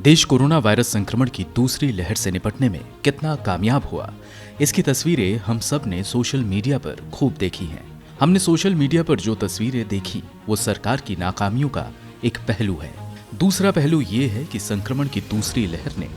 देश corona virus संक्रमण की दूसरी लहर से निपटने में कितना कामयाब हुआ, इसकी तस्वीरें हम सब ने सोशल मीडिया पर खूब देखी हैं। हमने सोशल मीडिया पर जो तस्वीरें देखी वो सरकार की नाकामियों का एक पहलू है। दूसरा पहलू ये है कि संक्रमण की दूसरी लहर ने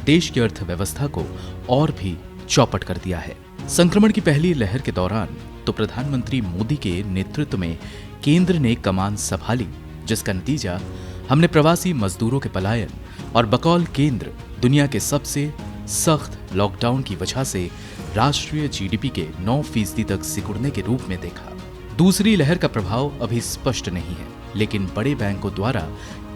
देश की अर्थव्यवस्था को और भी चौपट कर दिया है। संक्रमण की पहली लहर के दौरान तो प्रधानमंत्री मोदी के नेतृत्व में केंद्र ने कमान संभाली, जिसका नतीजा हमने प्रवासी मजदूरों के पलायन और बकौल केंद्र दुनिया के सबसे सख्त लॉकडाउन की वजह से राष्ट्रीय जीडीपी के 9% तक सिकुड़ने के रूप में देखा। दूसरी लहर का प्रभाव अभी स्पष्ट नहीं है, लेकिन बड़े बैंकों द्वारा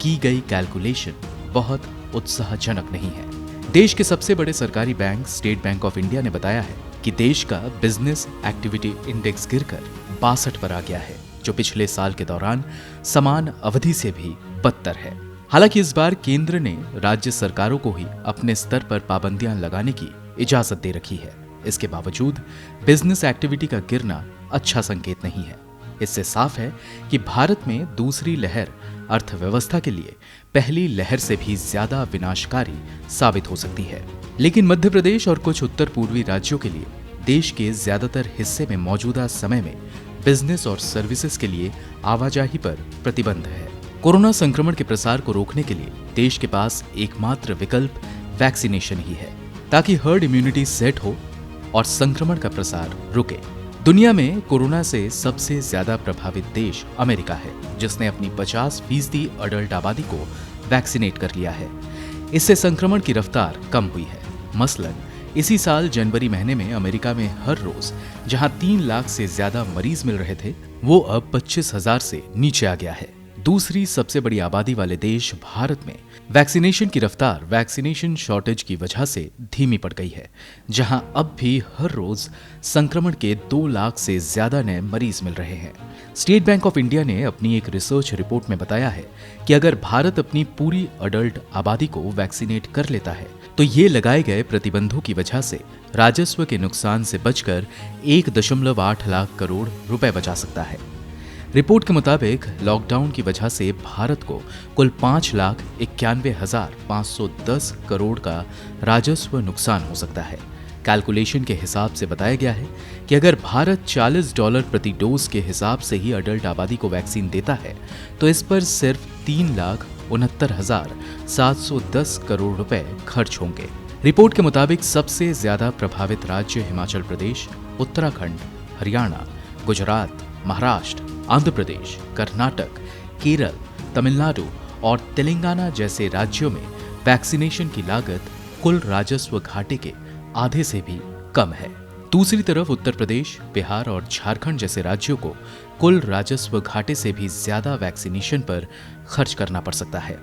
की गई कैलकुलेशन बहुत उत्साहजनक नहीं है। देश के सबसे बड़े सरकारी bank state bank of India ने बताया है कि देश का बिजनेस एक्टिविटी इंडेक्स गिरकर 62 पर आ गया है, जो पिछले साल के दौरान समान अवधि से भी बदतर है। हालांकि इस बार केंद्र ने राज्य सरकारों को ही अपने स्तर पर पाबंदियां लगाने की इजाजत दे रखी है। इसके बावजूद बिजनेस एक्टिविटी का गिरना अच्छा संकेत नहीं है। इससे साफ है कि भारत में दूसरी लहर अर्थव्यवस्था के लिए पहली लहर से भी ज्यादा विनाशकारी साबित हो सकती है। लेकिन मध्य प्रदेश और कुछ उत्तर पूर्वी राज्यों के लिए देश के ज्यादातर हिस्से में मौजूदा समय में बिजनेस और सर्विसेज के लिए आवाजाही पर प्रतिबंध है। कोरोना संक्रमण के प्रसार को रोकने के लिए देश के पास एकमात्र विकल्प वैक्सीनेशन ही है, ताकि हर्ड इम्यूनिटी सेट हो और संक्रमण का प्रसार रुके। दुनिया में कोरोना से सबसे ज्यादा प्रभावित देश अमेरिका है, जिसने अपनी 50% अडल्ट आबादी को वैक्सीनेट कर लिया है। इससे संक्रमण की रफ्तार कम हुई है। मसलन इसी साल जनवरी महीने में अमेरिका में हर रोज जहां 3 लाख से ज्यादा मरीज मिल रहे थे, वो अब 25,000 से नीचे आ गया है। दूसरी सबसे बड़ी आबादी वाले देश भारत में वैक्सीनेशन की रफ्तार वैक्सीनेशन शॉर्टेज की वजह से धीमी पड़ गई है, जहां अब भी हर रोज संक्रमण के 2 लाख से ज्यादा नए मरीज मिल रहे हैं। स्टेट बैंक ऑफ इंडिया ने अपनी एक रिसर्च रिपोर्ट में बताया है कि अगर भारत अपनी पूरी अडल्ट आबादी को वैक्सीनेट कर लेता है तो ये लगाए गए प्रतिबंधों की वजह से राजस्व के नुकसान से बचकर 1.8 लाख करोड़ रुपए बचा सकता है। रिपोर्ट के मुताबिक लॉकडाउन की वजह से भारत को कुल 5,91,510 करोड़ का राजस्व नुकसान हो सकता है। कैलकुलेशन के हिसाब से बताया गया है कि अगर भारत $40 प्रति डोज के हिसाब से ही अडल्ट आबादी को वैक्सीन देता है तो इस पर सिर्फ 3,69,710 करोड़ रुपए खर्च होंगे। रिपोर्ट के मुताबिक सबसे ज्यादा प्रभावित राज्य हिमाचल प्रदेश, उत्तराखंड, हरियाणा, गुजरात, महाराष्ट्र, आंध्र प्रदेश, कर्नाटक, केरल, तमिलनाडु और तेलंगाना जैसे राज्यों में वैक्सीनेशन की लागत कुल राजस्व घाटे के आधे से भी कम है। दूसरी तरफ उत्तर प्रदेश, बिहार और झारखंड जैसे राज्यों को कुल राजस्व घाटे से भी ज्यादा वैक्सीनेशन पर खर्च करना पड़ सकता है।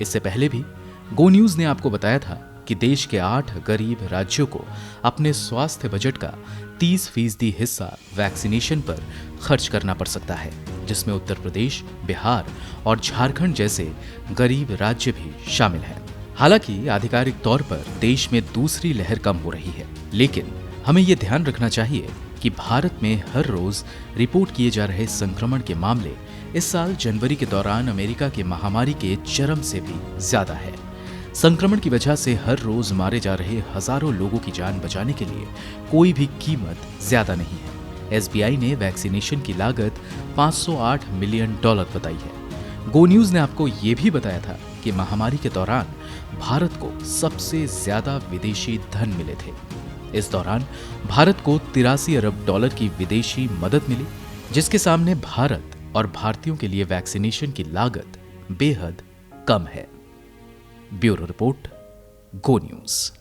इससे पहले भी गो न्यूज ने आपको बताया था कि देश के 8 गरीब राज्यों को अपने स्वास्थ्य बजट का 30% हिस्सा वैक्सीनेशन पर खर्च करना पड़ सकता है, जिसमें उत्तर प्रदेश, बिहार और झारखंड जैसे गरीब राज्य भी शामिल हैं। हालांकि आधिकारिक तौर पर देश में दूसरी लहर कम हो रही है, लेकिन हमें ये ध्यान रखना चाहिए कि भारत में हर रोज रिपोर्ट किए जा रहे संक्रमण के मामले इस साल जनवरी के दौरान अमेरिका की महामारी के चरम से भी ज्यादा है। संक्रमण की वजह से हर रोज मारे जा रहे हजारों लोगों की जान बचाने के लिए कोई भी कीमत ज्यादा नहीं है। एसबीआई ने वैक्सीनेशन की लागत $508 मिलियन बताई है। गो न्यूज ने आपको ये भी बताया था कि महामारी के दौरान भारत को सबसे ज्यादा विदेशी धन मिले थे। इस दौरान भारत को $83 अरब की विदेशी मदद मिली, जिसके सामने भारत और भारतीयों के लिए वैक्सीनेशन की लागत बेहद कम है। ब्यूरो रिपोर्ट, गो न्यूज।